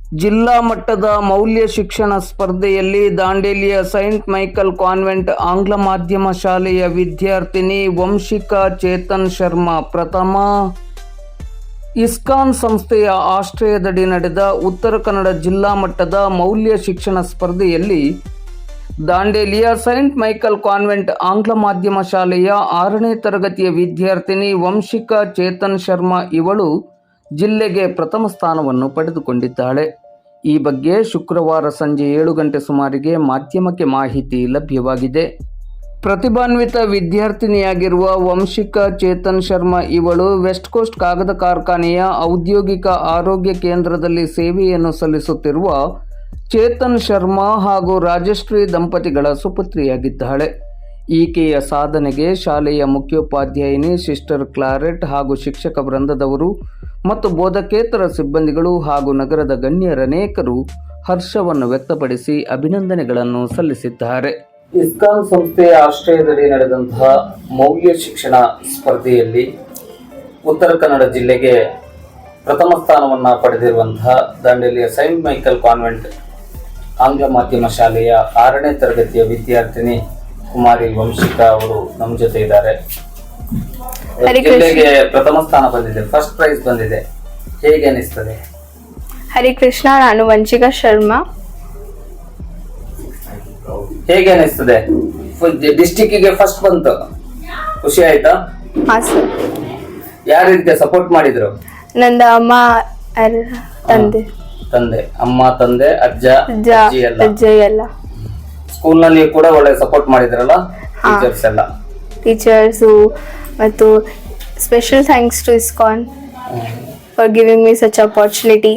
ಜಿಲ್ಲಾ ಮಟ್ಟದ ಮೌಲ್ಯ ಶಿಕ್ಷಣ ಸ್ಪರ್ಧೆಯಲ್ಲಿ ದಾಂಡೇಲಿಯ ಸೈಂಟ್ ಮೈಕಲ್ ಕಾನ್ವೆಂಟ್ ಆಂಗ್ಲ ಮಾಧ್ಯಮ ಶಾಲೆಯ ವಿದ್ಯಾರ್ಥಿನಿ ವಂಶಿಕಾ ಚೇತನ್ ಶರ್ಮಾ ಪ್ರಥಮ. ಇಸ್ಕಾನ್ ಸಂಸ್ಥೆಯ ಆಶ್ರಯದಡಿ ನಡೆದ ಉತ್ತರ ಕನ್ನಡ ಜಿಲ್ಲಾ ಮಟ್ಟದ ಮೌಲ್ಯ ಶಿಕ್ಷಣ ಸ್ಪರ್ಧೆಯಲ್ಲಿ ದಾಂಡೇಲಿಯ ಸೈಂಟ್ ಮೈಕಲ್ ಕಾನ್ವೆಂಟ್ ಆಂಗ್ಲ ಮಾಧ್ಯಮ ಶಾಲೆಯ 6ನೇ ತರಗತಿಯ ವಿದ್ಯಾರ್ಥಿನಿ ವಂಶಿಕಾ ಚೇತನ್ ಶರ್ಮಾ ಇವಳು ಜಿಲ್ಲೆಗೆ ಪ್ರಥಮ ಸ್ಥಾನವನ್ನು ಪಡೆದುಕೊಂಡಿದ್ದಾಳೆ. ಈ ಬಗ್ಗೆ ಶುಕ್ರವಾರ ಸಂಜೆ 7 ಗಂಟೆ ಸುಮಾರಿಗೆ ಮಾಧ್ಯಮಕ್ಕೆ ಮಾಹಿತಿ ಲಭ್ಯವಾಗಿದೆ. ಪ್ರತಿಭಾನ್ವಿತ ವಿದ್ಯಾರ್ಥಿನಿಯಾಗಿರುವ ವಂಶಿಕಾ ಚೇತನ್ ಶರ್ಮಾ ಇವಳು ವೆಸ್ಟ್ ಕೋಸ್ಟ್ ಕಾಗದ ಕಾರ್ಖಾನೆಯ ಔದ್ಯೋಗಿಕ ಆರೋಗ್ಯ ಕೇಂದ್ರದಲ್ಲಿ ಸೇವೆಯನ್ನು ಸಲ್ಲಿಸುತ್ತಿರುವ ಚೇತನ್ ಶರ್ಮಾ ಹಾಗೂ ರಾಜಶ್ರೀ ದಂಪತಿಗಳ ಸುಪುತ್ರಿಯಾಗಿದ್ದಾಳೆ. ಈಕೆಯ ಸಾಧನೆಗೆ ಶಾಲೆಯ ಮುಖ್ಯೋಪಾಧ್ಯಾಯಿನಿ ಸಿಸ್ಟರ್ ಕ್ಲಾರೆಟ್ ಹಾಗೂ ಶಿಕ್ಷಕ ವೃಂದದವರು ಮತ್ತು ಬೋಧಕೇತರ ಸಿಬ್ಬಂದಿಗಳು ಹಾಗೂ ನಗರದ ಗಣ್ಯರನೇಕರು ಹರ್ಷವನ್ನು ವ್ಯಕ್ತಪಡಿಸಿ ಅಭಿನಂದನೆಗಳನ್ನು ಸಲ್ಲಿಸಿದ್ದಾರೆ. ಇಸ್ಕಾನ್ ಸಂಸ್ಥೆಯ ಆಶ್ರಯದಲ್ಲಿ ನಡೆದಂತಹ ಮೌಲ್ಯ ಶಿಕ್ಷಣ ಸ್ಪರ್ಧೆಯಲ್ಲಿ ಉತ್ತರ ಕನ್ನಡ ಜಿಲ್ಲೆಗೆ ಪ್ರಥಮ ಸ್ಥಾನವನ್ನು ಪಡೆದಿರುವಂತಹ ದಾಂಡೇಲಿಯ ಸೈಂಟ್ ಮೈಕಲ್ ಕಾನ್ವೆಂಟ್ ಆಂಗ್ಲ ಮಾಧ್ಯಮ ಶಾಲೆಯ 6ನೇ ತರಗತಿಯ ವಿದ್ಯಾರ್ಥಿನಿ ಕುಮಾರಿ ವಂಶಿಕಾ ಅವರು ನಮ್ಮ ಜೊತೆ ಇದ್ದಾರೆ. ಜಿಲ್ಲೆಗೆ ಪ್ರಥಮ ಸ್ಥಾನ ಬಂದಿದೆ, ಫಸ್ಟ್ ಪ್ರೈಸ್ ಬಂದಿದೆ, ಹೇಗೆ ಅನಿಸ್ತದೆ? ಹರಿಕೃಷ್ಣ, ನಾನು ವಂಶಿಕಾ ಶರ್ಮಾ. ಹೇಗೆ ಅನಿಸ್ತದೆ? ಡಿಸ್ಟಿಕ್ಕಿಗೆ ಫಸ್ಟ್ ಬಂತು, ಖುಷಿ ಆಯ್ತಾ? ಹಾಂ ಸರ್. ಯಾವ ರೀತಿ ಸಪೋರ್ಟ್ ಮಾಡಿದ್ರು? ನಂದ ಅಮ್ಮ, ತಂದೆ, ಅಮ್ಮ, ತಂದೆ, ಅಜ್ಜ, ಅಜ್ಜ ಎಲ್ಲ. ಸ್ಕೂಲ್ ನಲ್ಲಿ ಕೂಡ ಒಳ್ಳೆ ಸಪೋರ್ಟ್ ಮಾಡಿದ್ರಲ್ಲ ಟೀಚರ್ಸ್ ಎಲ್ಲ? ಟೀಚರ್ಸು ಮತ್ತು special thanks to ISKCON for giving me such opportunity.